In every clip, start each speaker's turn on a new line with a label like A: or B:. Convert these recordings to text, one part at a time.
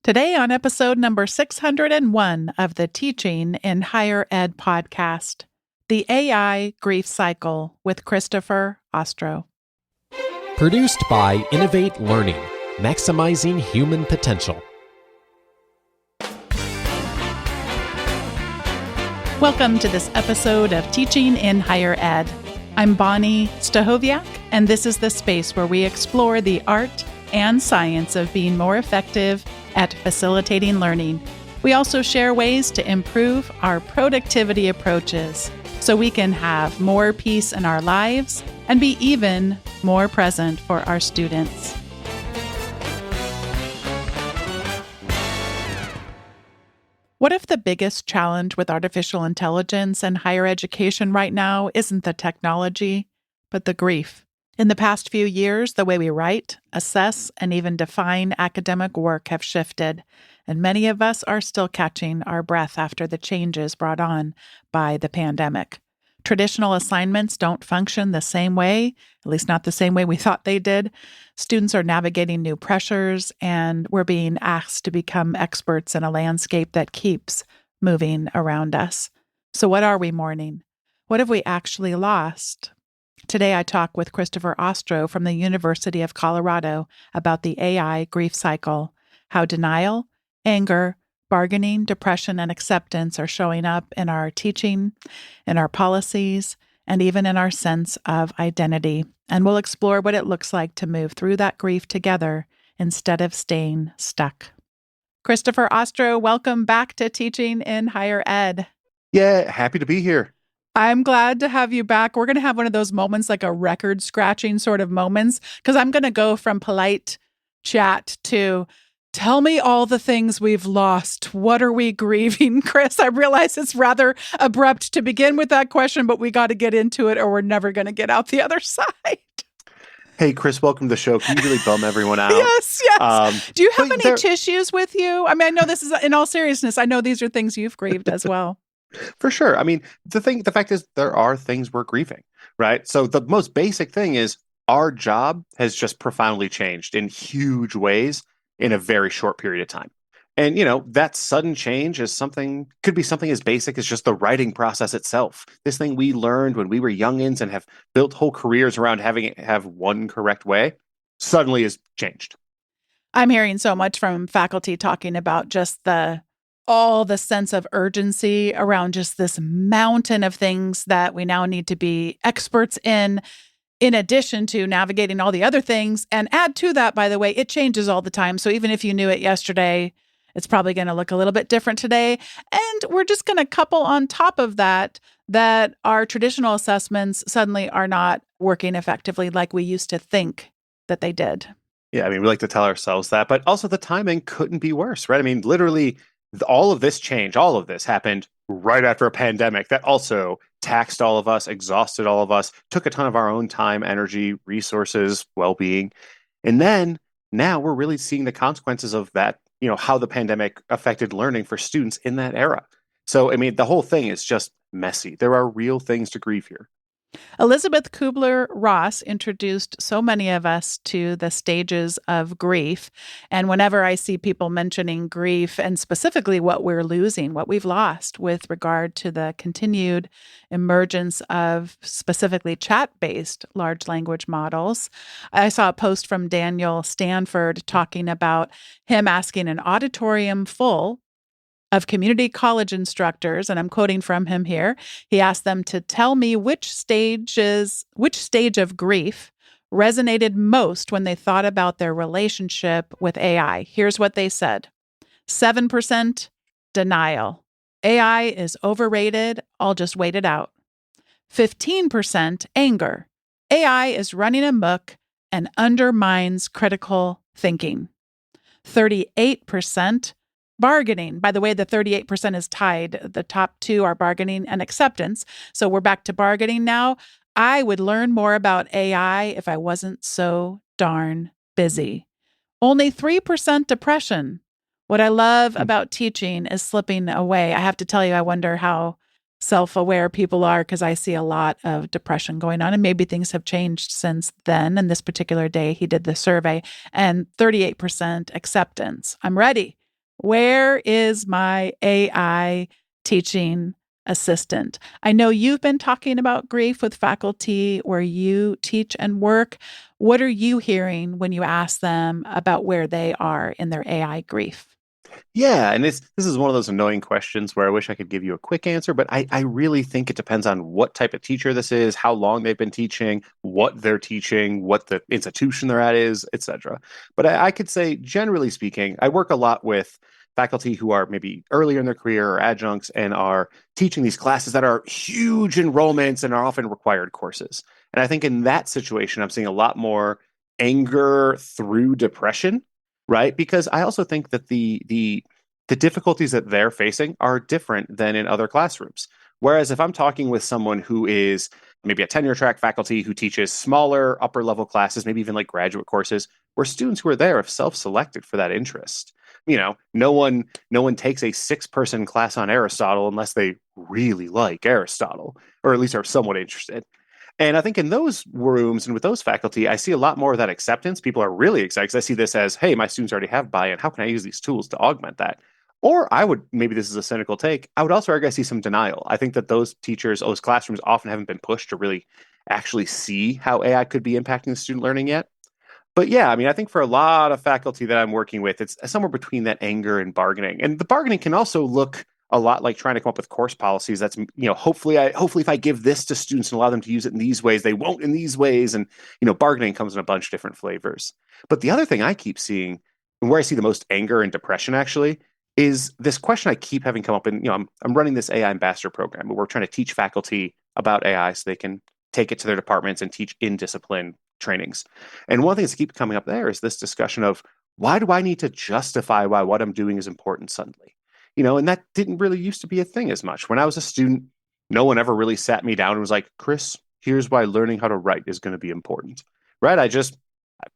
A: Today on episode number 601 of the Teaching in Higher Ed podcast, the AI Grief Cycle with Christopher Ostro.
B: Produced by Innovate Learning, maximizing human potential.
A: Welcome to this episode of Teaching in Higher Ed. I'm Bonnie Stahoviak, and this is the space where we explore the art and science of being more effective at facilitating learning. We also share ways to improve our productivity approaches so we can have more peace in our lives and be even more present for our students. What if the biggest challenge with artificial intelligence and higher education right now isn't the technology, but the grief? In the past few years, the way we write, assess, and even define academic work have shifted, and many of us are still catching our breath after the changes brought on by the pandemic. Traditional assignments don't function the same way, at least not the same way we thought they did. Students are navigating new pressures, and we're being asked to become experts in a landscape that keeps moving around us. So what are we mourning? What have we actually lost? Today, I talk with Christopher Ostro from the University of Colorado about the AI grief cycle, how denial, anger, bargaining, depression, and acceptance are showing up in our teaching, in our policies, and even in our sense of identity. And we'll explore what it looks like to move through that grief together instead of staying stuck. Christopher Ostro, welcome back to Teaching in Higher Ed.
C: Yeah, happy to be here.
A: I'm glad to have you back. We're going to have one of those moments, like a record scratching sort of moments, because I'm going to go from polite chat to tell me all the things we've lost. What are we grieving, Chris? I realize it's rather abrupt to begin with that question, but we got to get into it or we're never going to get out the other side.
C: Hey, Chris, welcome to the show. Can you really bum everyone out?
A: Yes. Do you have any tissues with you? I mean, I know this is, in all seriousness, I know these are things you've grieved as well.
C: For sure. I mean, the fact is there are things we're grieving, right? So the most basic thing is our job has just profoundly changed in huge ways in a very short period of time. And, that sudden change could be something as basic as just the writing process itself. This thing we learned when we were youngins and have built whole careers around having it have one correct way suddenly has changed.
A: I'm hearing so much from faculty talking about just all the sense of urgency around just this mountain of things that we now need to be experts in addition to navigating all the other things. And add to that, by the way, it changes all the time. So even if you knew it yesterday, it's probably going to look a little bit different today. And we're just going to couple on top of that our traditional assessments suddenly are not working effectively like we used to think that they did.
C: Yeah, I mean, we like to tell ourselves that, but also the timing couldn't be worse, right? I mean, literally, all of this happened right after a pandemic that also taxed all of us, exhausted all of us, took a ton of our own time, energy, resources, well-being. And then now we're really seeing the consequences of that, how the pandemic affected learning for students in that era. So, I mean, the whole thing is just messy. There are real things to grieve here.
A: Elizabeth Kubler-Ross introduced so many of us to the stages of grief. And whenever I see people mentioning grief and specifically what we're losing, what we've lost with regard to the continued emergence of specifically chat-based large language models, I saw a post from Daniel Stanford talking about him asking an auditorium full of community college instructors, and I'm quoting from him here. He asked them to tell me which stage of grief resonated most when they thought about their relationship with AI. Here's what they said. 7% denial. AI is overrated. I'll just wait it out. 15% anger. AI is running amok and undermines critical thinking. 38% bargaining. By the way, the 38% is tied. The top two are bargaining and acceptance. So we're back to bargaining now. I would learn more about AI if I wasn't so darn busy. Only 3% depression. What I love about teaching is slipping away. I have to tell you, I wonder how self-aware people are because I see a lot of depression going on, and maybe things have changed since then. And this particular day, he did the survey, and 38% acceptance. I'm ready. Where is my AI teaching assistant? I know you've been talking about grief with faculty where you teach and work. What are you hearing when you ask them about where they are in their AI grief?
C: Yeah, and this is one of those annoying questions where I wish I could give you a quick answer, but I really think it depends on what type of teacher this is, how long they've been teaching, what they're teaching, what the institution they're at is, etc. But I could say, generally speaking, I work a lot with faculty who are maybe earlier in their career or adjuncts and are teaching these classes that are huge enrollments and are often required courses. And I think in that situation, I'm seeing a lot more anger through depression, right? Because I also think that the difficulties that they're facing are different than in other classrooms. Whereas if I'm talking with someone who is maybe a tenure track faculty who teaches smaller upper level classes, maybe even like graduate courses, where students who are there have self-selected for that interest. No one takes a 6-person class on Aristotle unless they really like Aristotle, or at least are somewhat interested. And I think in those rooms and with those faculty, I see a lot more of that acceptance. People are really excited because I see this as, hey, my students already have buy-in. How can I use these tools to augment that? Or I would, maybe this is a cynical take, I would also argue I see some denial. I think that those teachers, those classrooms often haven't been pushed to really actually see how AI could be impacting the student learning yet. But yeah, I mean, I think for a lot of faculty that I'm working with, it's somewhere between that anger and bargaining. And the bargaining can also look a lot like trying to come up with course policies. That's, hopefully if I give this to students and allow them to use it in these ways, they won't in these ways. And, bargaining comes in a bunch of different flavors. But the other thing I keep seeing, and where I see the most anger and depression actually, is this question I keep having come up. And, I'm running this AI ambassador program where we're trying to teach faculty about AI so they can take it to their departments and teach in discipline trainings. And one thing that's keep coming up there is this discussion of why do I need to justify why what I'm doing is important suddenly? And that didn't really used to be a thing as much. When I was a student, no one ever really sat me down and was like, Chris, here's why learning how to write is going to be important. Right?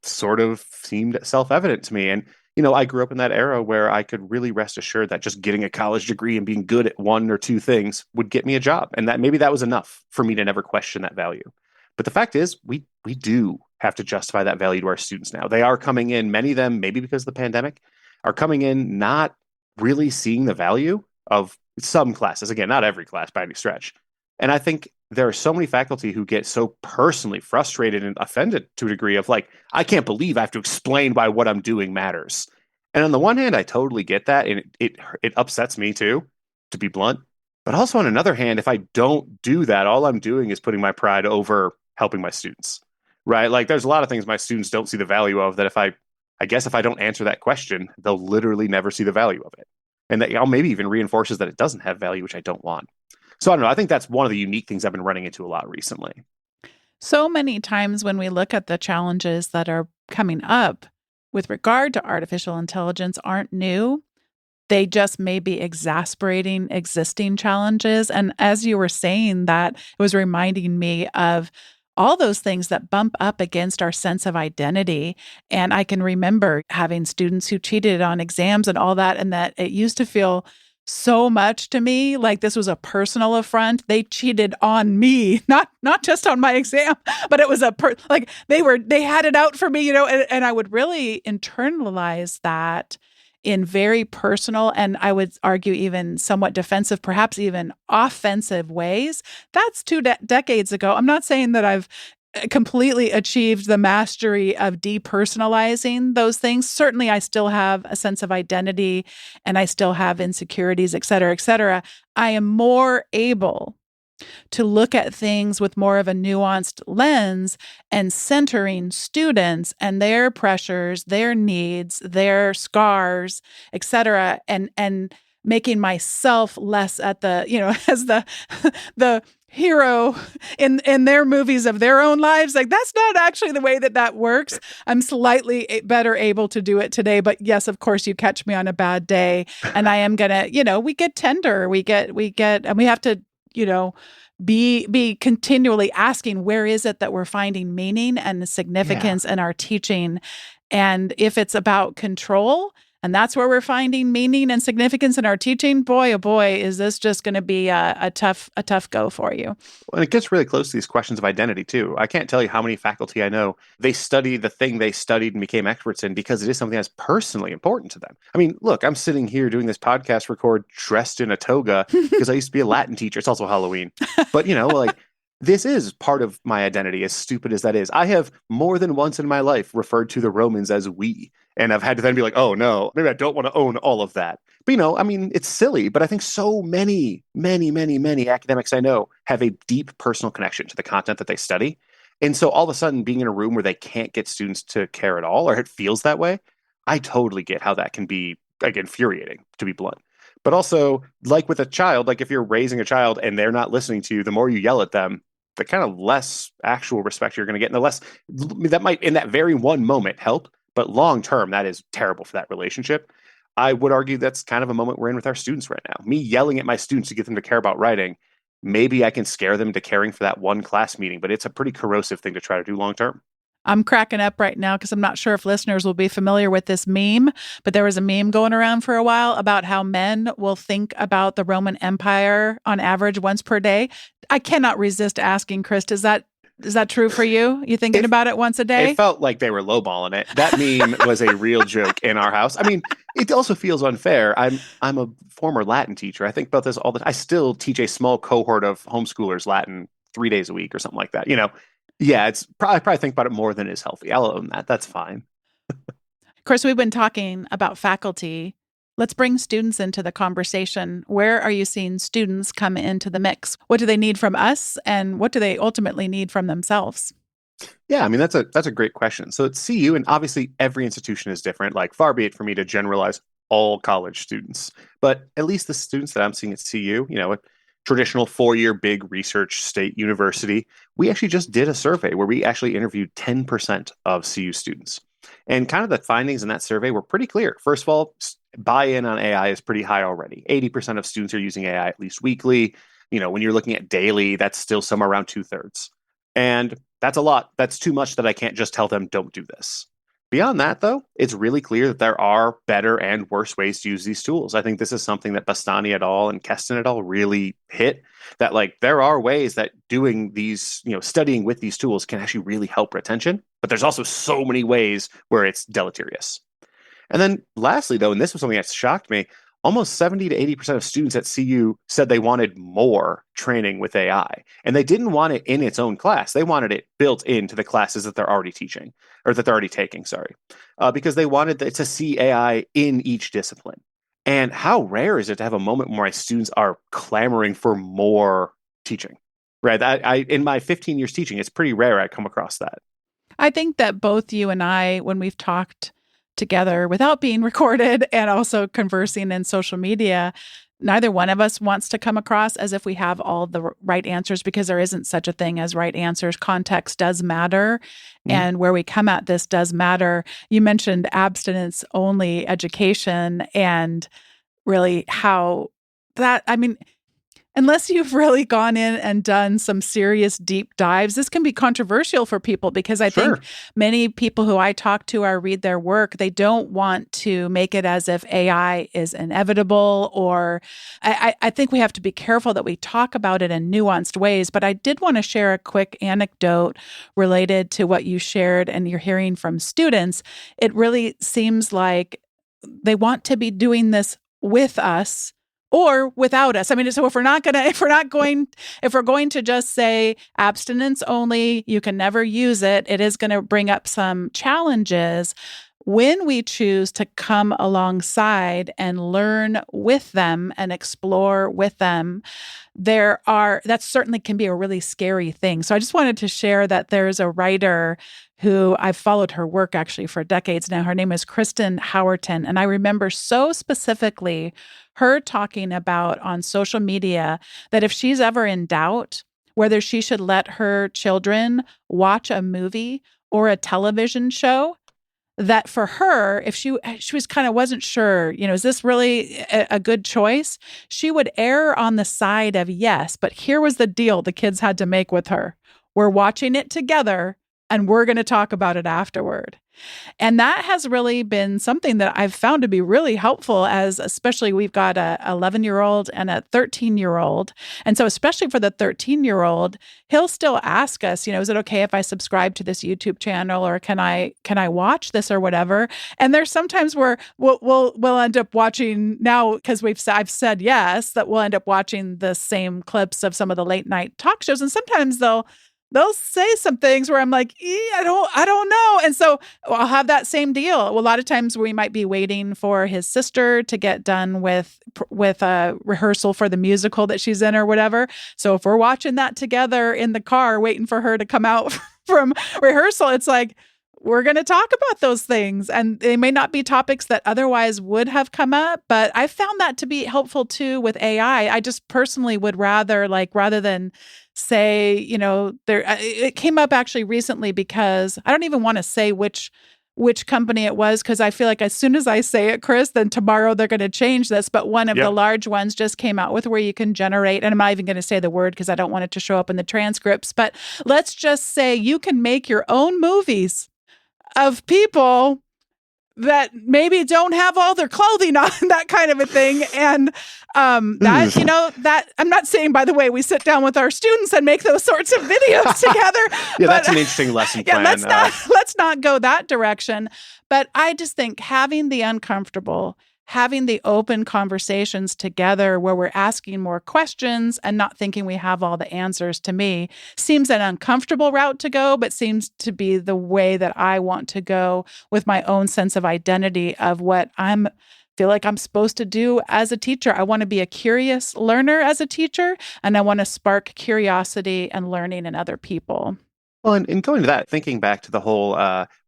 C: Sort of seemed self-evident to me. And, I grew up in that era where I could really rest assured that just getting a college degree and being good at one or two things would get me a job. And that maybe that was enough for me to never question that value. But the fact is, we do have to justify that value to our students now. They are coming in, many of them, maybe because of the pandemic, are coming in not really seeing the value of some classes. Again, not every class by any stretch. And I think there are so many faculty who get so personally frustrated and offended to a degree of like, I can't believe I have to explain why what I'm doing matters. And on the one hand, I totally get that. And it upsets me too, to be blunt. But also on another hand, if I don't do that, all I'm doing is putting my pride over helping my students, right? Like there's a lot of things my students don't see the value of that I guess if I don't answer that question, they'll literally never see the value of it. And that maybe even reinforces that it doesn't have value, which I don't want. So I don't know. I think that's one of the unique things I've been running into a lot recently.
A: So many times when we look at the challenges that are coming up with regard to artificial intelligence aren't new. They just may be exasperating existing challenges. And as you were saying that, it was reminding me of all those things that bump up against our sense of identity. And I can remember having students who cheated on exams and all that, and that it used to feel so much to me like this was a personal affront. They cheated on me, not just on my exam, but it was like they had it out for me, and I would really internalize that in very personal, and I would argue even somewhat defensive, perhaps even offensive ways. That's 2 decades ago. I'm not saying that I've completely achieved the mastery of depersonalizing those things. Certainly, I still have a sense of identity and I still have insecurities, et cetera, et cetera. I am more able to look at things with more of a nuanced lens and centering students and their pressures, their needs, their scars, et cetera, and making myself less at the, as the hero in their movies of their own lives. Like that's not actually the way that works. I'm slightly better able to do it today, but yes, of course you catch me on a bad day and I am going to, we get tender, we get, and we have to, be continually asking, where is it that we're finding meaning and significance in our teaching? And if it's about control, And that's where we're finding meaning and significance in our teaching. Boy, oh boy, is this just going to be a tough go for you.
C: And it gets really close to these questions of identity, too. I can't tell you how many faculty I know, they study the thing they studied and became experts in because it is something that's personally important to them. I mean, look, I'm sitting here doing this podcast record dressed in a toga because I used to be a Latin teacher. It's also Halloween. But, like, this is part of my identity, as stupid as that is. I have more than once in my life referred to the Romans as we, and I've had to then be like, oh no, maybe I don't want to own all of that. But, I mean, it's silly, but I think so many academics I know have a deep personal connection to the content that they study. And so all of a sudden being in a room where they can't get students to care at all, or it feels that way, I totally get how that can be, like, infuriating, to be blunt. But also, like with a child, like if you're raising a child and they're not listening to you, the more you yell at them, the kind of less actual respect you're going to get, and the less that might in that very one moment help, but long term that is terrible for that relationship. I would argue that's kind of a moment we're in with our students right now. Me yelling at my students to get them to care about writing, maybe I can scare them to caring for that one class meeting, but it's a pretty corrosive thing to try to do long term.
A: I'm cracking up right now because I'm not sure if listeners will be familiar with this meme, but there was a meme going around for a while about how men will think about the Roman Empire on average once per day. I cannot resist asking, Chris, is that true for you? You thinking about it once a day?
C: It felt like they were lowballing it. That meme was a real joke in our house. I mean, it also feels unfair. I'm a former Latin teacher. I think about this all the time. I still teach a small cohort of homeschoolers Latin 3 days a week or something like that. Yeah, it's probably think about it more than is healthy. I'll own that. That's fine.
A: Chris, we've been talking about faculty. Let's bring students into the conversation. Where are you seeing students come into the mix? What do they need from us, and what do they ultimately need from themselves?
C: Yeah, I mean, that's a great question. So at CU, and obviously every institution is different, like far be it for me to generalize all college students, but at least the students that I'm seeing at CU, a traditional 4-year big research state university, we actually just did a survey where we actually interviewed 10% of CU students. And kind of the findings in that survey were pretty clear. First of all, buy-in on AI is pretty high already. 80% of students are using AI at least weekly. When you're looking at daily, that's still somewhere around 2/3. And that's a lot. That's too much that I can't just tell them, don't do this. Beyond that, though, it's really clear that there are better and worse ways to use these tools. I think this is something that Bastani et al. And Keston et al. Really hit, that there are ways that doing these, studying with these tools can actually really help retention. But there's also so many ways where it's deleterious. And then lastly, though, and this was something that shocked me, almost 70 to 80% of students at CU said they wanted more training with AI. And they didn't want it in its own class. They wanted it built into the classes that they're already teaching, or that they're already taking, because they wanted to see AI in each discipline. And how rare is it to have a moment where my students are clamoring for more teaching, right? I in my 15 years teaching, it's pretty rare I come across that.
A: I think that both you and I, when we've talked together without being recorded and also conversing in social media, neither one of us wants to come across as if we have all the right answers, because there isn't such a thing as right answers. Context does matter. And where we come at this does matter. You mentioned abstinence-only education, and really how that, unless you've really gone in and done some serious deep dives, this can be controversial for people, because I think many people who I talk to or read their work, they don't want to make it as if AI is inevitable, or I think we have to be careful that we talk about it in nuanced ways. But I did want to share a quick anecdote related to what you shared and you're hearing from students. It really seems like they want to be doing this with us or without us. So if we're going to just say abstinence only, you can never use it, it is going to bring up some challenges. When we choose to come alongside and learn with them and explore with them, that certainly can be a really scary thing. So I just wanted to share that there's a writer who I've followed her work actually for decades now. Her name is Kristen Howerton. And I remember so specifically her talking about on social media that if she's ever in doubt whether she should let her children watch a movie or a television show, that for her, if she was kind of wasn't sure, is this really a good choice? She would err on the side of yes, but here was the deal the kids had to make with her. We're watching it together, and we're going to talk about it afterward. And that has really been something that I've found to be really helpful, as especially we've got a 11-year-old and a 13-year-old. And so especially for the 13-year-old, he'll still ask us, is it okay if I subscribe to this YouTube channel, or can I watch this or whatever? And there's sometimes where we'll end up watching now, because I've said yes, that we'll end up watching the same clips of some of the late night talk shows. And sometimes they'll say some things where I'm like, I don't know. And so I'll have that same deal. Well, a lot of times we might be waiting for his sister to get done with a rehearsal for the musical that she's in or whatever. So if we're watching that together in the car, waiting for her to come out from rehearsal, it's like, we're going to talk about those things. And they may not be topics that otherwise would have come up, but I found that to be helpful too with AI. I just personally would rather than say, it came up actually recently, because I don't even want to say which company it was, because I feel like as soon as I say it, Chris, then tomorrow they're going to change this. But one of the large ones just came out with where you can generate, and I'm not even going to say the word because I don't want it to show up in the transcripts, but let's just say you can make your own movies of people that maybe don't have all their clothing on, that kind of a thing. And that I'm not saying, by the way, we sit down with our students and make those sorts of videos together.
C: But, that's an interesting lesson plan.
A: Let's not go that direction. But I just think having the uncomfortable, having the open conversations together where we're asking more questions and not thinking we have all the answers, to me seems an uncomfortable route to go, but seems to be the way that I want to go with my own sense of identity of what feel like I'm supposed to do as a teacher. I want to be a curious learner as a teacher, and I want to spark curiosity and learning in other people.
C: Well, and going to that, thinking back to the whole,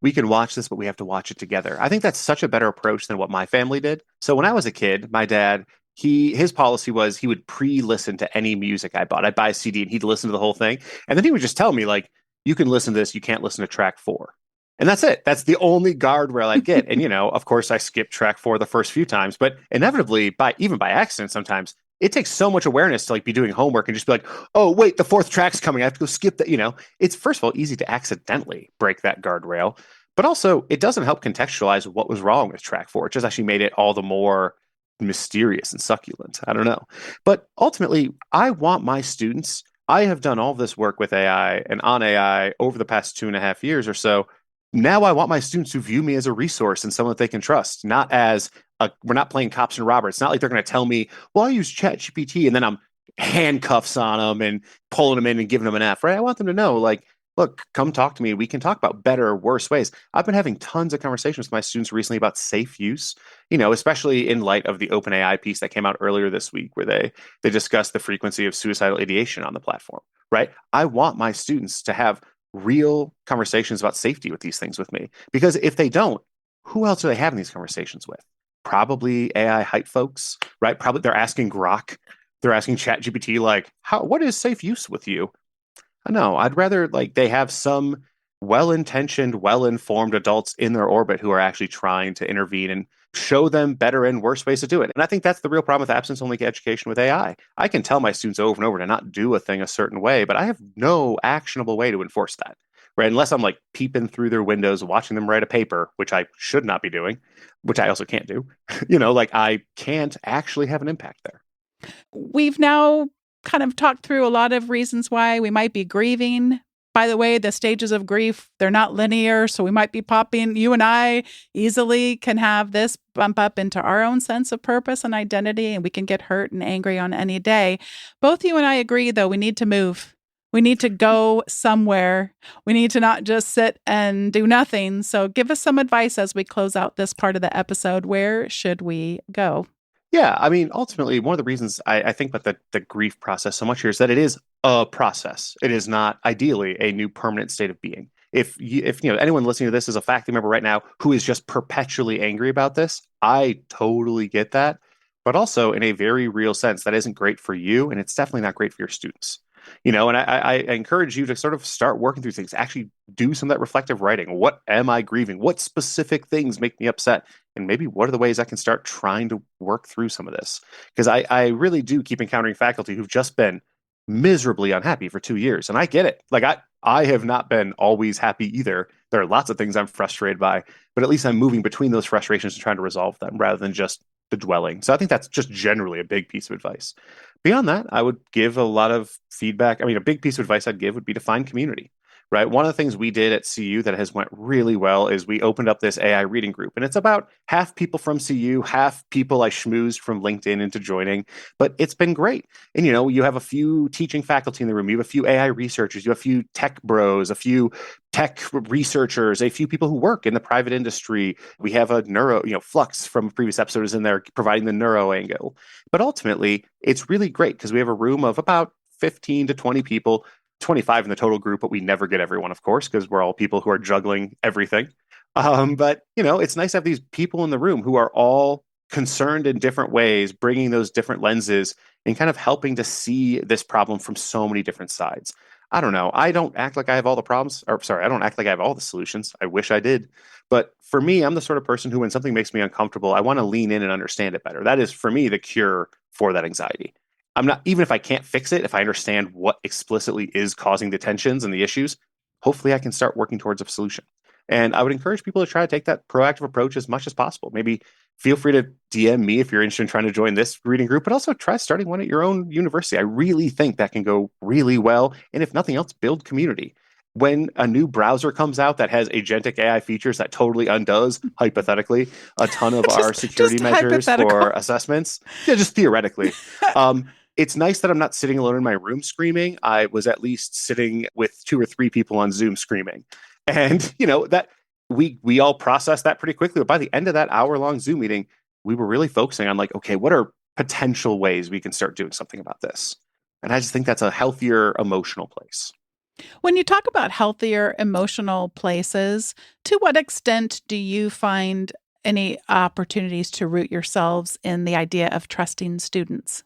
C: we can watch this, but we have to watch it together. I think that's such a better approach than what my family did. So when I was a kid, my dad, his policy was he would pre-listen to any music I bought. I'd buy a CD and he'd listen to the whole thing. And then he would just tell me, like, you can listen to this, you can't listen to track 4. And that's it. That's the only guardrail I get. And, of course, I skipped track 4 the first few times, but inevitably, even by accident sometimes, it takes so much awareness to be doing homework and just be like, oh, wait, the 4th track's coming. I have to go skip that. It's, first of all, easy to accidentally break that guardrail, but also it doesn't help contextualize what was wrong with track 4. It just actually made it all the more mysterious and succulent. I don't know. But ultimately, I want my students, I have done all this work with AI and on AI over the past 2.5 years or so. Now I want my students to view me as a resource and someone that they can trust, not as we're not playing cops and robbers. It's not like they're going to tell me, well, I use ChatGPT, and then I'm handcuffs on them and pulling them in and giving them an F, right? I want them to know, like, look, come talk to me. We can talk about better or worse ways. I've been having tons of conversations with my students recently about safe use, especially in light of the OpenAI piece that came out earlier this week, where they discussed the frequency of suicidal ideation on the platform, right? I want my students to have real conversations about safety with these things with me, because if they don't, who else are they having these conversations with? Probably AI hype folks, right? Probably they're asking Grok, they're asking ChatGPT, like, what is safe use with you? No, I'd rather they have some well-intentioned, well-informed adults in their orbit who are actually trying to intervene and show them better and worse ways to do it. And I think that's the real problem with absence-only education with AI. I can tell my students over and over to not do a thing a certain way, but I have no actionable way to enforce that, right? Unless I'm peeping through their windows, watching them write a paper, which I should not be doing, which I also can't do. I can't actually have an impact there.
A: We've now kind of talked through a lot of reasons why we might be grieving. By the way, the stages of grief, they're not linear, so we might be popping. You and I easily can have this bump up into our own sense of purpose and identity, and we can get hurt and angry on any day. Both you and I agree, though, we need to move. We need to go somewhere. We need to not just sit and do nothing. So give us some advice as we close out this part of the episode. Where should we go?
C: Yeah, I mean, ultimately, one of the reasons I think about the grief process so much here is that it is a process. It is not ideally a new permanent state of being. If anyone listening to this is a faculty member right now who is just perpetually angry about this, I totally get that. But also, in a very real sense, that isn't great for you, and it's definitely not great for your students. And I encourage you to sort of start working through things, actually do some of that reflective writing. What am I grieving? What specific things make me upset? And maybe what are the ways I can start trying to work through some of this? Because I really do keep encountering faculty who've just been miserably unhappy for 2 years. And I get it. Like I have not been always happy either. There are lots of things I'm frustrated by, but at least I'm moving between those frustrations and trying to resolve them rather than just the dwelling. So I think that's just generally a big piece of advice. Beyond that, I would give a lot of feedback. I mean, a big piece of advice I'd give would be to find community, right? One of the things we did at CU that has went really well is we opened up this AI reading group, and it's about half people from CU, half people I schmoozed from LinkedIn into joining, but it's been great. And you have a few teaching faculty in the room, you have a few AI researchers, you have a few tech bros, a few tech researchers, a few people who work in the private industry. We have a neuro, Flux from a previous episode is in there providing the neuro angle. But ultimately, it's really great because we have a room of about 15 to 20 people, 25 in the total group, but we never get everyone, of course, because we're all people who are juggling everything. But it's nice to have these people in the room who are all concerned in different ways, bringing those different lenses and kind of helping to see this problem from so many different sides. I don't know. I don't act like I have all the problems, or sorry, I don't act like I have all the solutions. I wish I did. But for me, I'm the sort of person who, when something makes me uncomfortable, I want to lean in and understand it better. That is, for me, the cure for that anxiety. I'm not, even if I can't fix it, if I understand what explicitly is causing the tensions and the issues, hopefully I can start working towards a solution. And I would encourage people to try to take that proactive approach as much as possible. Maybe feel free to DM me if you're interested in trying to join this reading group, but also try starting one at your own university. I really think that can go really well. And if nothing else, build community. When a new browser comes out that has agentic AI features that totally undoes, hypothetically, a ton of our security measures for assessments, just theoretically, it's nice that I'm not sitting alone in my room screaming. I was at least sitting with 2 or 3 people on Zoom screaming. And, that we all processed that pretty quickly. But by the end of that hour-long Zoom meeting, we were really focusing on like, okay, what are potential ways we can start doing something about this? And I just think that's a healthier emotional place.
A: When you talk about healthier emotional places, to what extent do you find any opportunities to root yourselves in the idea of trusting students?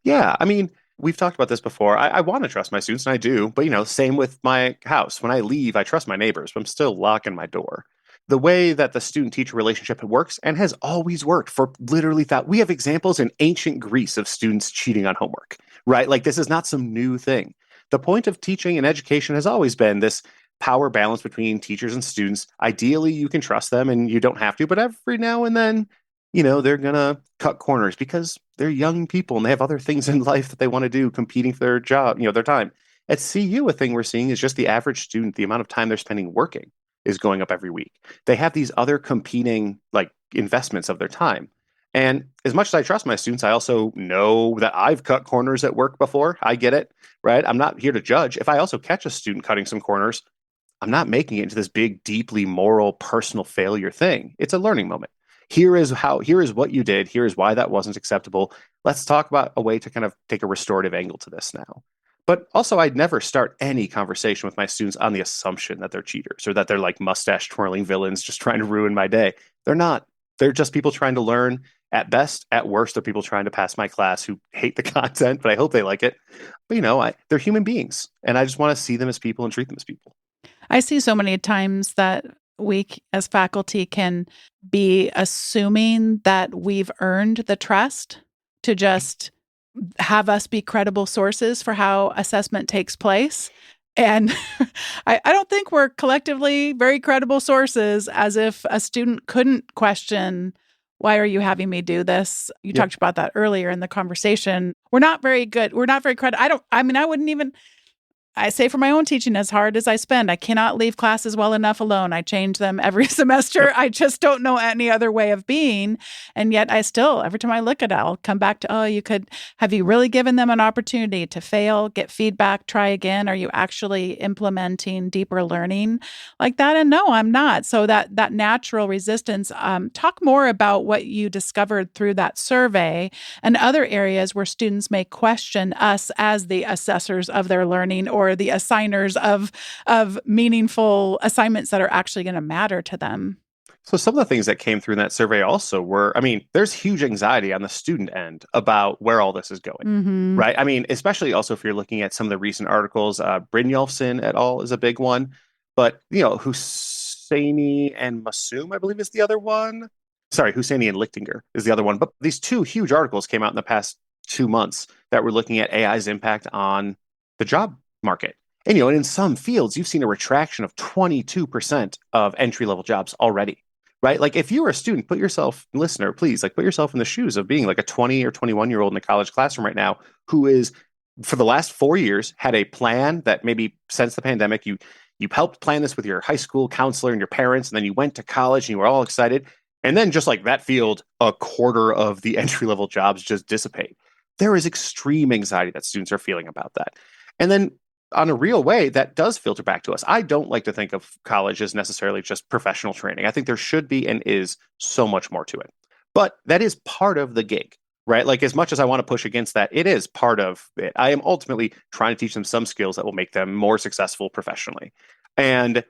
C: Yeah, I mean, we've talked about this before. I want to trust my students, and I do. But, same with my house. When I leave, I trust my neighbors, but I'm still locking my door. The way that the student-teacher relationship works and has always worked for literally we have examples in ancient Greece of students cheating on homework, right? Like this is not some new thing. The point of teaching and education has always been this power balance between teachers and students. Ideally, you can trust them and you don't have to, but every now and then, they're going to cut corners because they're young people and they have other things in life that they want to do, competing for their job, their time. At CU, a thing we're seeing is just the average student, the amount of time they're spending working is going up every week. They have these other competing like investments of their time. And as much as I trust my students, I also know that I've cut corners at work before. I get it, right? I'm not here to judge. If I also catch a student cutting some corners, I'm not making it into this big, deeply moral, personal failure thing. It's a learning moment. Here is what you did. Here is why that wasn't acceptable. Let's talk about a way to kind of take a restorative angle to this now. But also, I'd never start any conversation with my students on the assumption that they're cheaters or that they're like mustache twirling villains just trying to ruin my day. They're not. They're just people trying to learn. At best, at worst, they're people trying to pass my class who hate the content, but I hope they like it. But they're human beings, and I just want to see them as people and treat them as people.
A: I see so many times that we as faculty can be assuming that we've earned the trust to just have us be credible sources for how assessment takes place. And I don't think we're collectively very credible sources, as if a student couldn't question, why are you having me do this? You talked about that earlier in the conversation. We're not very good. We're not very credible. I wouldn't even, I say for my own teaching, as hard as I spend, I cannot leave classes well enough alone. I change them every semester. I just don't know any other way of being. And yet I still, every time I look at it, I'll come back to, have you really given them an opportunity to fail, get feedback, try again? Are you actually implementing deeper learning like that? And no, I'm not. So that natural resistance, talk more about what you discovered through that survey and other areas where students may question us as the assessors of their learning or the assigners of meaningful assignments that are actually going to matter to them.
C: So some of the things that came through in that survey also were, there's huge anxiety on the student end about where all this is going, right? Especially also if you're looking at some of the recent articles, Brynjolfsson et al. Is a big one, but, Husseini and Massoum, I believe is the other one. Sorry, Husseini and Lichtinger is the other one. But these 2 huge articles came out in the past 2 months that we're looking at AI's impact on the job market. And in some fields, you've seen a retraction of 22% of entry-level jobs already, right? Like if you were a student, listener, please, like put yourself in the shoes of being like a 20 or 21-year-old in a college classroom right now who is, for the last 4 years, had a plan that maybe since the pandemic, you helped plan this with your high school counselor and your parents, and then you went to college and you were all excited. And then just like that field, a quarter of the entry-level jobs just dissipate. There is extreme anxiety that students are feeling about that. And then on a real way, that does filter back to us. I don't like to think of college as necessarily just professional training. I think there should be and is so much more to it. But that is part of the gig, right? Like as much as I want to push against that, it is part of it. I am ultimately trying to teach them some skills that will make them more successful professionally. And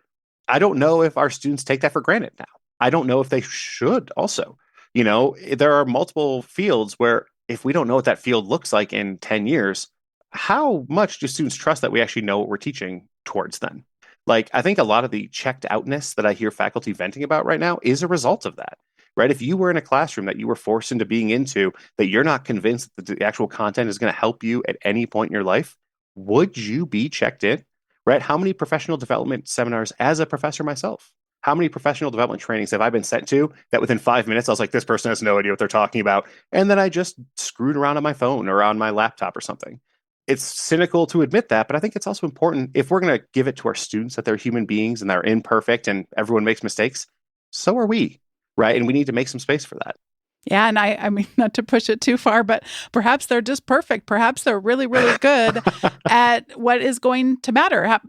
C: I don't know if our students take that for granted now. I don't know if they should also. There are multiple fields where if we don't know what that field looks like in 10 years, how much do students trust that we actually know what we're teaching towards then? Like, I think a lot of the checked outness that I hear faculty venting about right now is a result of that, right? If you were in a classroom that you were forced into being into, that you're not convinced that the actual content is going to help you at any point in your life, would you be checked in, right? How many professional development seminars as a professor myself? How many professional development trainings have I been sent to that within 5 minutes, I was like, this person has no idea what they're talking about. And then I just screwed around on my phone or on my laptop or something. It's cynical to admit that, but I think it's also important if we're going to give it to our students that they're human beings and they're imperfect and everyone makes mistakes, so are we, right? And we need to make some space for that.
A: Yeah. And I mean, not to push it too far, but perhaps they're just perfect. Perhaps they're really, really good at what is going to matter.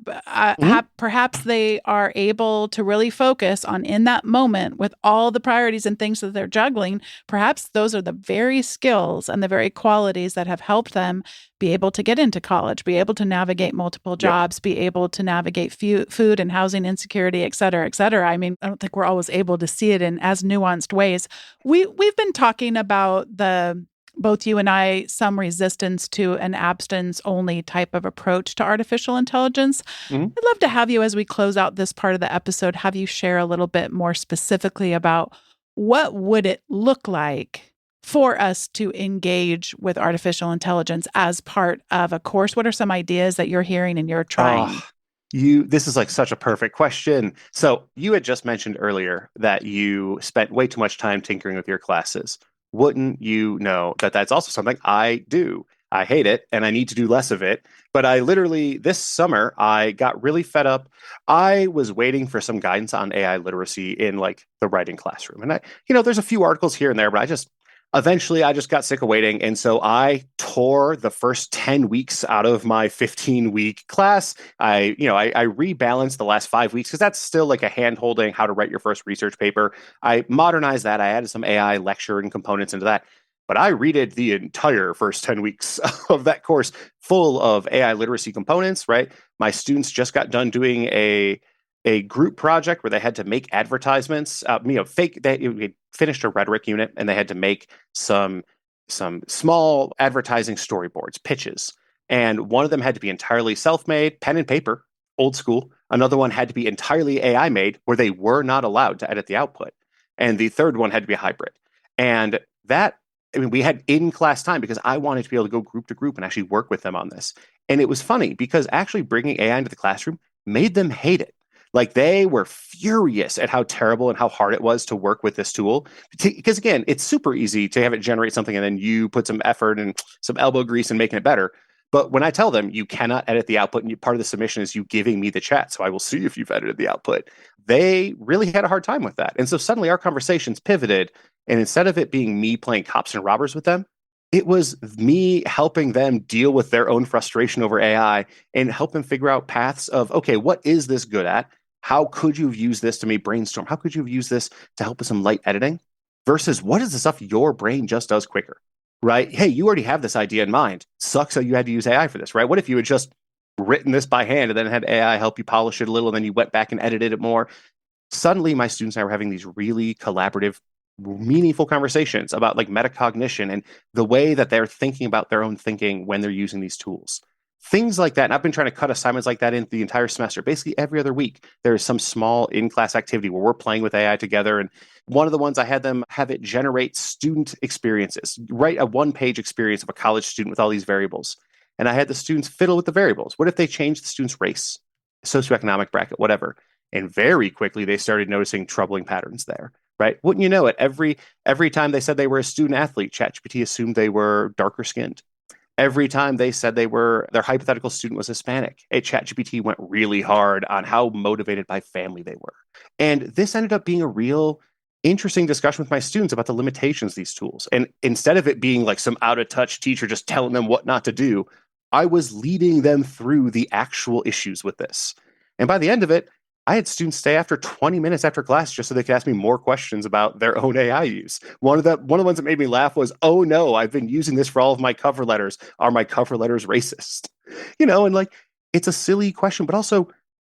A: Perhaps they are able to really focus on in that moment with all the priorities and things that they're juggling. Perhaps those are the very skills and the very qualities that have helped them be able to get into college, be able to navigate multiple jobs, be able to navigate food and housing insecurity, et cetera, et cetera. I mean, I don't think we're always able to see it in as nuanced ways. We've been talking about both you and I, some resistance to an abstinence-only type of approach to artificial intelligence.
C: Mm-hmm.
A: I'd love to have you, as we close out this part of the episode, have you share a little bit more specifically about what would it look like for us to engage with artificial intelligence as part of a course? What are some ideas that you're hearing and you're trying?
C: This is like such a perfect question. So you had just mentioned earlier that you spent way too much time tinkering with your classes. Wouldn't you know that that's also something I do? I hate it and I need to do less of it. But I literally, this summer, I got really fed up. I was waiting for some guidance on AI literacy in like the writing classroom. And there's a few articles here and there, but eventually I just got sick of waiting. And so I tore the first 10 weeks out of my 15-week class. I rebalanced the last 5 weeks because that's still like a hand holding how to write your first research paper. I modernized that. I added some AI lecture and components into that. But I redid the entire first 10 weeks of that course full of AI literacy components, right? My students just got done doing a group project where they had to make advertisements, they finished a rhetoric unit and they had to make some small advertising storyboards, pitches. And one of them had to be entirely self-made, pen and paper, old school. Another one had to be entirely AI made where they were not allowed to edit the output. And the third one had to be a hybrid. And we had in-class time because I wanted to be able to go group to group and actually work with them on this. And it was funny because actually bringing AI into the classroom made them hate it. Like they were furious at how terrible and how hard it was to work with this tool. Because again, it's super easy to have it generate something and then you put some effort and some elbow grease in making it better. But when I tell them you cannot edit the output and part of the submission is you giving me the chat, so I will see if you've edited the output, they really had a hard time with that. And so suddenly our conversations pivoted. And instead of it being me playing cops and robbers with them, it was me helping them deal with their own frustration over AI and help them figure out paths of, okay, what is this good at? How could you have used this to maybe brainstorm? How could you have used this to help with some light editing? Versus what is the stuff your brain just does quicker, right? Hey, you already have this idea in mind. Sucks that you had to use AI for this, right? What if you had just written this by hand and then had AI help you polish it a little and then you went back and edited it more? Suddenly, my students and I were having these really collaborative, meaningful conversations about like metacognition and the way that they're thinking about their own thinking when they're using these tools. Things like that. And I've been trying to cut assignments like that in the entire semester. Basically, every other week, there's some small in-class activity where we're playing with AI together. And one of the ones I had them have it generate student experiences, write a one-page experience of a college student with all these variables. And I had the students fiddle with the variables. What if they changed the student's race, socioeconomic bracket, whatever? And very quickly, they started noticing troubling patterns there, right? Wouldn't you know it? Every time they said they were a student athlete, ChatGPT assumed they were darker skinned. Every time they said their hypothetical student was Hispanic, ChatGPT went really hard on how motivated by family they were. And this ended up being a real interesting discussion with my students about the limitations of these tools. And instead of it being like some out of touch teacher just telling them what not to do, I was leading them through the actual issues with this. And by the end of it, I had students stay after 20 minutes after class just so they could ask me more questions about their own AI use. One of the ones that made me laugh was, "Oh no, I've been using this for all of my cover letters. Are my cover letters racist?" And like, it's a silly question, but also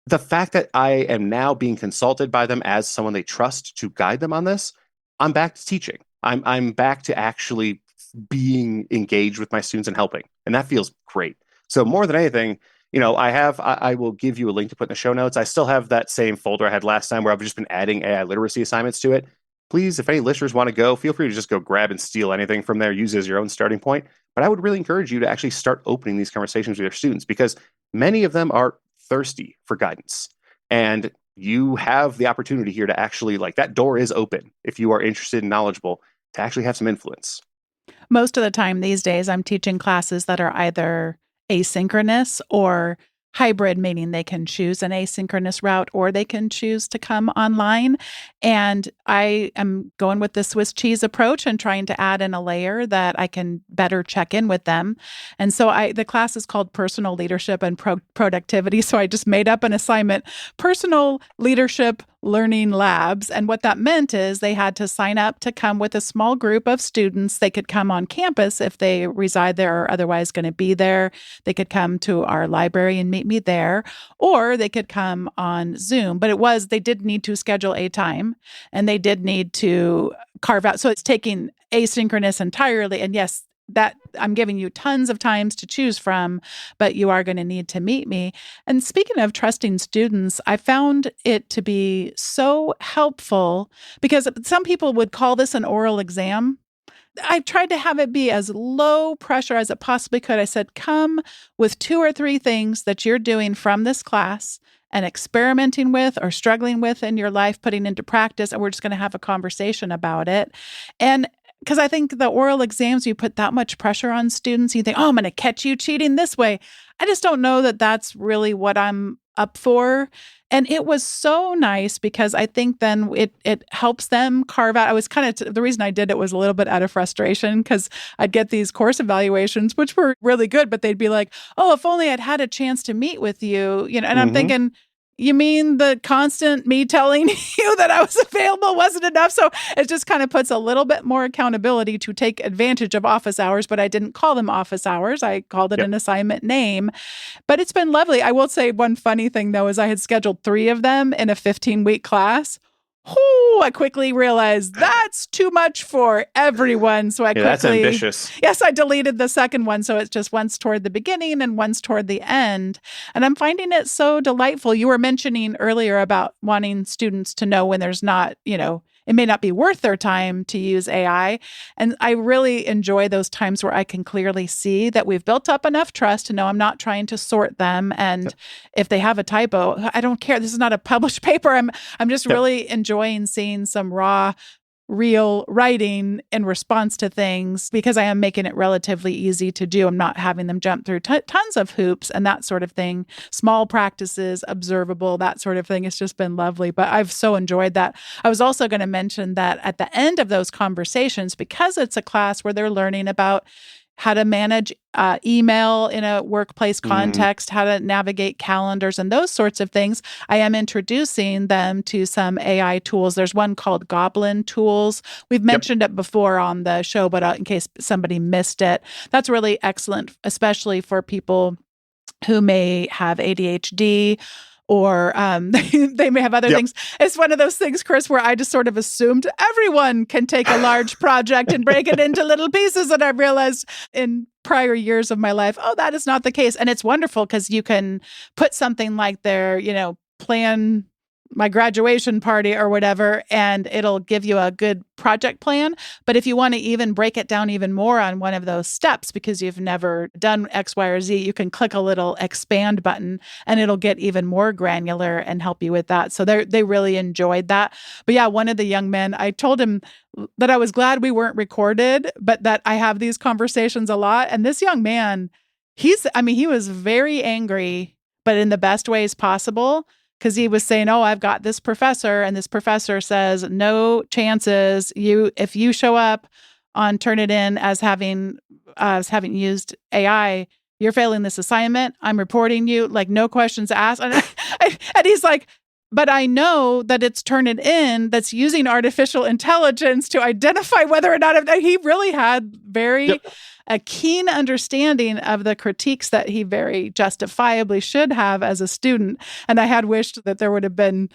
C: the fact that I am now being consulted by them as someone they trust to guide them on this, I'm back to teaching. I'm back to actually being engaged with my students and helping, and that feels great. So more than anything, I will give you a link to put in the show notes. I still have that same folder I had last time where I've just been adding AI literacy assignments to it. Please, if any listeners want to go, feel free to just go grab and steal anything from there, use it as your own starting point. But I would really encourage you to actually start opening these conversations with your students because many of them are thirsty for guidance. And you have the opportunity here to actually, like, that door is open if you are interested and knowledgeable to actually have some influence.
A: Most of the time these days, I'm teaching classes that are either asynchronous or hybrid, meaning they can choose an asynchronous route or they can choose to come online. And I am going with the Swiss cheese approach and trying to add in a layer that I can better check in with them. And so the class is called Personal Leadership and Productivity. So I just made up an assignment, Personal Leadership Learning Labs. And what that meant is they had to sign up to come with a small group of students. They could come on campus if they reside there or otherwise going to be there. They could come to our library and meet me there, or they could come on Zoom. But they did need to schedule a time and they did need to carve out. So it's taking asynchronous entirely. And yes, that I'm giving you tons of times to choose from, but you are going to need to meet me. And speaking of trusting students, I found it to be so helpful because some people would call this an oral exam. I tried to have it be as low pressure as it possibly could. I said, come with 2 or 3 things that you're doing from this class and experimenting with or struggling with in your life, putting into practice, and we're just going to have a conversation about it. And because I think the oral exams, you put that much pressure on students, you think, oh, I'm going to catch you cheating this way. I just don't know that that's really what I'm up for. And it was so nice because I think then it helps them carve out. I was the reason I did it was a little bit out of frustration because I'd get these course evaluations, which were really good, but they'd be like, oh, if only I'd had a chance to meet with you, and I'm thinking, you mean the constant me telling you that I was available wasn't enough? So it just kind of puts a little bit more accountability to take advantage of office hours, but I didn't call them office hours. I called it an assignment name. But it's been lovely. I will say one funny thing, though, is I had scheduled 3 of them in a 15-week class. I quickly realized that's too much for everyone. So
C: that's ambitious.
A: Yes, I deleted the second one. So it's just once toward the beginning and once toward the end. And I'm finding it so delightful. You were mentioning earlier about wanting students to know when there's not, it may not be worth their time to use AI. And I really enjoy those times where I can clearly see that we've built up enough trust to know I'm not trying to sort them. And if they have a typo, I don't care. This is not a published paper. I'm just really enjoying seeing some raw, real writing in response to things because I am making it relatively easy to do. I'm not having them jump through tons of hoops and that sort of thing. Small practices, observable, that sort of thing. It's just been lovely. But I've so enjoyed that. I was also going to mention that at the end of those conversations, because it's a class where they're learning about how to manage email in a workplace context, how to navigate calendars and those sorts of things, I am introducing them to some AI tools. There's one called Goblin Tools. We've mentioned it before on the show, but in case somebody missed it, that's really excellent, especially for people who may have ADHD or they may have other
C: Yep.
A: things. It's one of those things, Chris, where I just sort of assumed everyone can take a large project and break it into little pieces. And I realized in prior years of my life, oh, that is not the case. And it's wonderful because you can put something like their, plan my graduation party or whatever, and it'll give you a good project plan. But if you want to even break it down even more on one of those steps, because you've never done X, Y, or Z, you can click a little expand button and it'll get even more granular and help you with that. So they really enjoyed that. But yeah, one of the young men, I told him that I was glad we weren't recorded, but that I have these conversations a lot. And this young man, he was very angry, but in the best ways possible. Because he was saying, oh, I've got this professor, and this professor says, no chances. If you show up on Turnitin as having used AI, you're failing this assignment. I'm reporting you, like no questions asked. And he's like, but I know that it's Turnitin that's using artificial intelligence to identify whether or not he really had a keen understanding of the critiques that he very justifiably should have as a student. And I had wished that there would have been,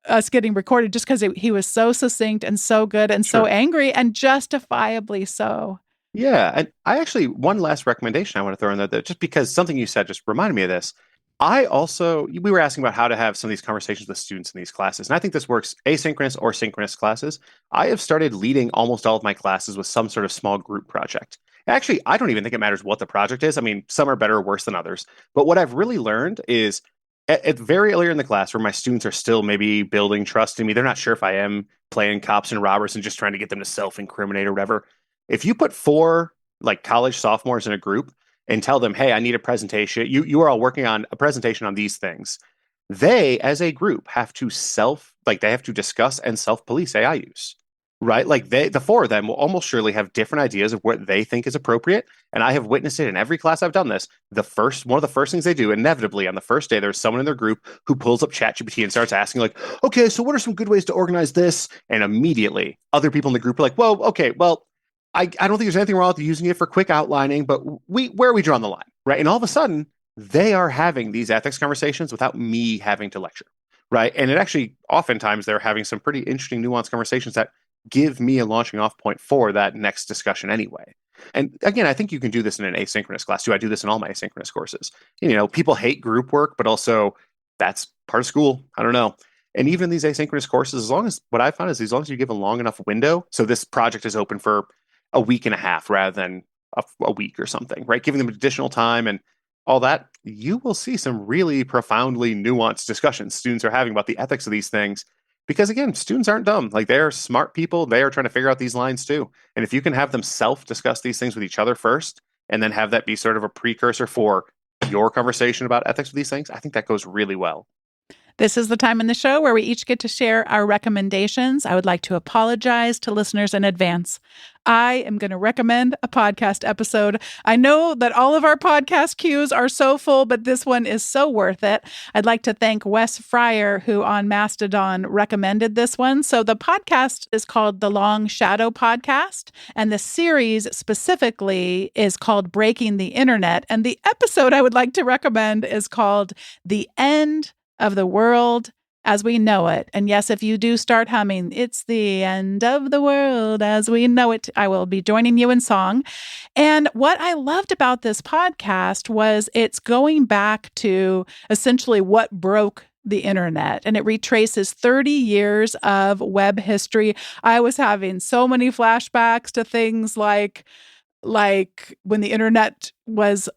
A: us getting recorded just because he was so succinct and so good and so angry and justifiably so.
C: Yeah. And one last recommendation I want to throw in there, that just because something you said just reminded me of this. We were asking about how to have some of these conversations with students in these classes. And I think this works asynchronous or synchronous classes. I have started leading almost all of my classes with some sort of small group project. Actually, I don't even think it matters what the project is. I mean, some are better or worse than others. But what I've really learned is at very early in the class where my students are still maybe building trust in me, they're not sure if I am playing cops and robbers and just trying to get them to self-incriminate or whatever. If you put 4 like college sophomores in a group and tell them, hey, I need a presentation. You are all working on a presentation on these things. They, as a group, have to discuss and self-police AI use, right? Like the 4 of them will almost surely have different ideas of what they think is appropriate. And I have witnessed it in every class I've done this. One of the first things they do, inevitably on the first day, there's someone in their group who pulls up ChatGPT and starts asking like, okay, so what are some good ways to organize this? And immediately other people in the group are like, well, okay, I don't think there's anything wrong with using it for quick outlining, but where are we drawing the line, right? And all of a sudden, they are having these ethics conversations without me having to lecture, right? And it actually, oftentimes, they're having some pretty interesting, nuanced conversations that give me a launching off point for that next discussion anyway. And again, I think you can do this in an asynchronous class too. I do this in all my asynchronous courses. People hate group work, but also that's part of school. I don't know. And even in these asynchronous courses, what I found is as long as you give a long enough window, so this project is open for a week and a half rather than a week or something, right? Giving them additional time and all that, you will see some really profoundly nuanced discussions students are having about the ethics of these things. Because again, students aren't dumb. Like they're smart people. They are trying to figure out these lines too. And if you can have them self-discuss these things with each other first, and then have that be sort of a precursor for your conversation about ethics with these things, I think that goes really well.
A: This is the time in the show where we each get to share our recommendations. I would like to apologize to listeners in advance. I am going to recommend a podcast episode. I know that all of our podcast queues are so full, but this one is so worth it. I'd like to thank Wes Fryer, who on Mastodon recommended this one. So the podcast is called The Long Shadow Podcast, and the series specifically is called Breaking the Internet. And the episode I would like to recommend is called The End of the World as We Know It. And yes, if you do start humming, it's the end of the world as we know it, I will be joining you in song. And what I loved about this podcast was it's going back to essentially what broke the internet, and it retraces 30 years of web history. I was having so many flashbacks to things like when the internet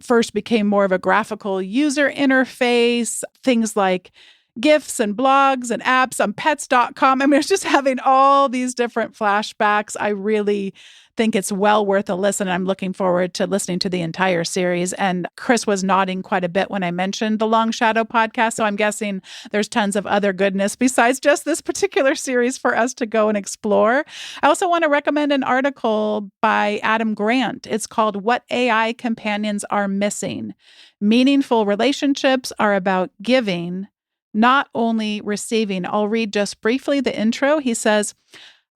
A: first became more of a graphical user interface, things like GIFs and blogs and apps on pets.com. I mean, it's just having all these different flashbacks. I really think it's well worth a listen. I'm looking forward to listening to the entire series. And Chris was nodding quite a bit when I mentioned the Long Shadow podcast. So I'm guessing there's tons of other goodness besides just this particular series for us to go and explore. I also want to recommend an article by Adam Grant. It's called What AI Companions Are Missing. Meaningful relationships are about giving, not only receiving. I'll read just briefly the intro. He says,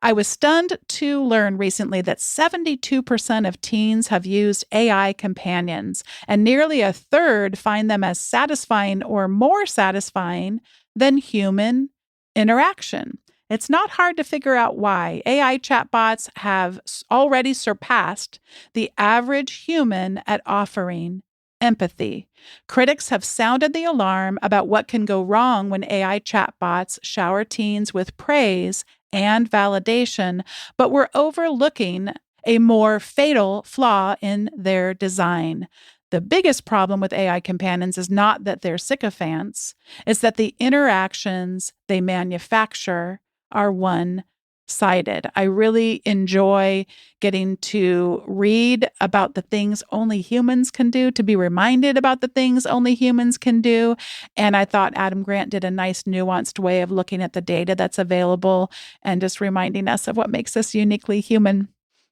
A: I was stunned to learn recently that 72% of teens have used AI companions, and nearly a third find them as satisfying or more satisfying than human interaction. It's not hard to figure out why. AI chatbots have already surpassed the average human at offering empathy. Critics have sounded the alarm about what can go wrong when AI chatbots shower teens with praise and validation, but we're overlooking a more fatal flaw in their design. The biggest problem with AI companions is not that they're sycophants, it's that the interactions they manufacture are one-sided. I really enjoy getting to read about the things only humans can do, to be reminded about the things only humans can do. And I thought Adam Grant did a nice, nuanced way of looking at the data that's available and just reminding us of what makes us uniquely human.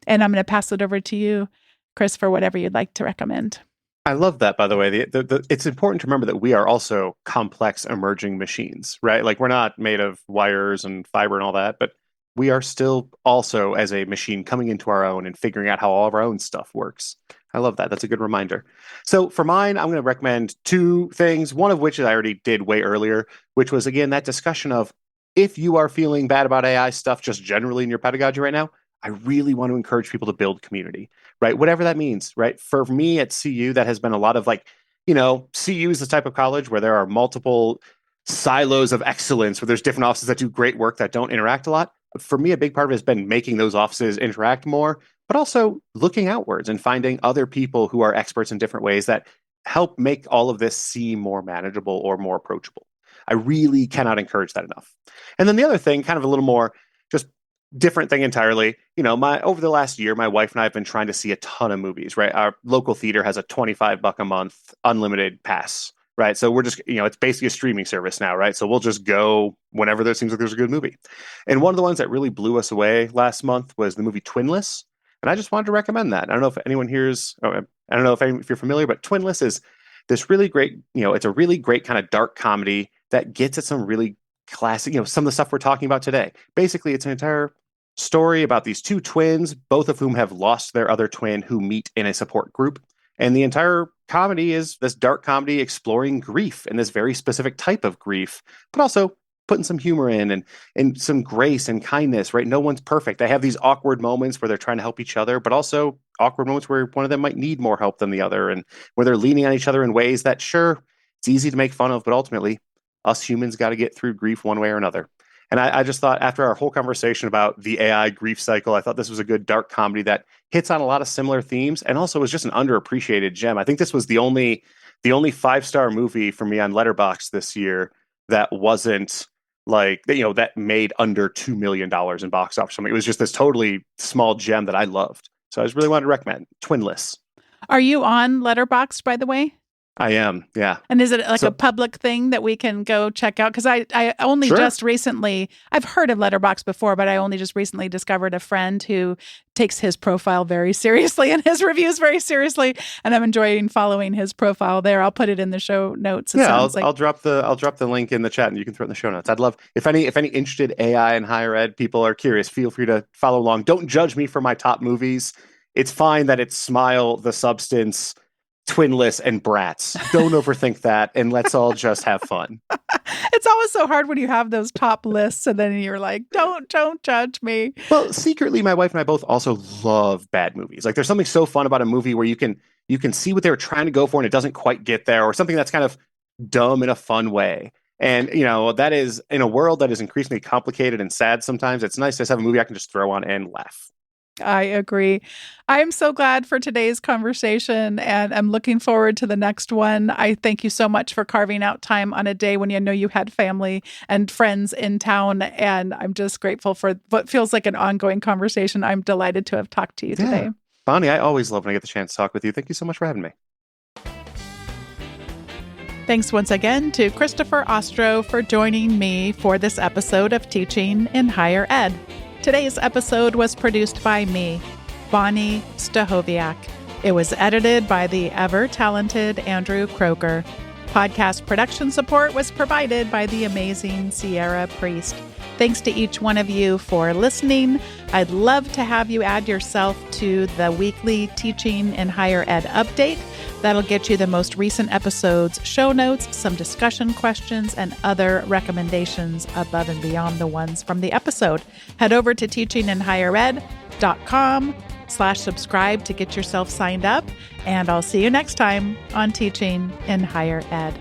A: And I'm going to pass it over to you, Chris, for whatever you'd like to recommend.
C: I love that, by the way. It's important to remember that we are also complex emerging machines, right? Like we're not made of wires and fiber and all that, but we are still also, as a machine, coming into our own and figuring out how all of our own stuff works. I love that. That's a good reminder. So for mine, I'm going to recommend two things, one of which I already did way earlier, which was, again, that discussion of if you are feeling bad about AI stuff just generally in your pedagogy right now, I really want to encourage people to build community, right? Whatever that means, right? For me at CU, that has been a lot of like, CU is the type of college where there are multiple silos of excellence, where there's different offices that do great work that don't interact a lot. For me, a big part of it has been making those offices interact more, but also looking outwards and finding other people who are experts in different ways that help make all of this seem more manageable or more approachable. I really cannot encourage that enough. And then the other thing, kind of a little more just different thing entirely. Over the last year, my wife and I have been trying to see a ton of movies, right? Our local theater has a $25 a month unlimited pass, right? So we're just, it's basically a streaming service now, right? So we'll just go whenever there seems like there's a good movie. And one of the ones that really blew us away last month was the movie Twinless. And I just wanted to recommend that. I don't know if anyone here's, I don't know if you're familiar, but Twinless is this really great, it's a really great kind of dark comedy that gets at some really classic, some of the stuff we're talking about today. Basically, it's an entire story about these two twins, both of whom have lost their other twin, who meet in a support group. And the entire comedy is this dark comedy exploring grief and this very specific type of grief, but also putting some humor in and some grace and kindness, right? No one's perfect. They have these awkward moments where they're trying to help each other, but also awkward moments where one of them might need more help than the other, and where they're leaning on each other in ways that, sure, it's easy to make fun of, but ultimately, us humans got to get through grief one way or another. And I just thought, after our whole conversation about the AI grief cycle, I thought this was a good dark comedy that hits on a lot of similar themes and also was just an underappreciated gem. I think this was the only 5-star movie for me on Letterboxd this year that wasn't like, that made under $2 million in box office. I mean, it was just this totally small gem that I loved. So I just really wanted to recommend Twinless.
A: Are you on Letterboxd, by the way?
C: I am, yeah.
A: And is it like a public thing that we can go check out? Because I only just recently, I've heard of Letterboxd before, but I only just recently discovered a friend who takes his profile very seriously and his reviews very seriously, and I'm enjoying following his profile there. I'll put it in the show notes.
C: I'll drop the link in the chat, and you can throw it in the show notes. I'd love if any interested AI and higher ed people are curious, feel free to follow along. Don't judge me for my top movies. It's fine that it's Smile, The Substance, Twinless, and Bratz. Don't overthink that, and let's all just have fun.
A: It's always so hard when you have those top lists, and then you're like, don't judge me.
C: Well, secretly, my wife and I both also love bad movies. Like, there's something so fun about a movie where you can see what they were trying to go for, and it doesn't quite get there, or something that's kind of dumb in a fun way. And, that is, in a world that is increasingly complicated and sad sometimes, it's nice to have a movie I can just throw on and laugh.
A: I agree. I'm so glad for today's conversation, and I'm looking forward to the next one. I thank you so much for carving out time on a day when you had family and friends in town, and I'm just grateful for what feels like an ongoing conversation. I'm delighted to have talked to you today.
C: Bonnie, I always love when I get the chance to talk with you. Thank you so much for having me.
A: Thanks once again to Christopher Ostro for joining me for this episode of Teaching in Higher Ed. Today's episode was produced by me, Bonnie Stachowiak. It was edited by the ever-talented Andrew Croker. Podcast production support was provided by the amazing Sierra Priest. Thanks to each one of you for listening. I'd love to have you add yourself to the weekly Teaching in Higher Ed update. That'll get you the most recent episodes, show notes, some discussion questions, and other recommendations above and beyond the ones from the episode. Head over to teachinginhighered.com/subscribe to get yourself signed up, and I'll see you next time on Teaching in Higher Ed.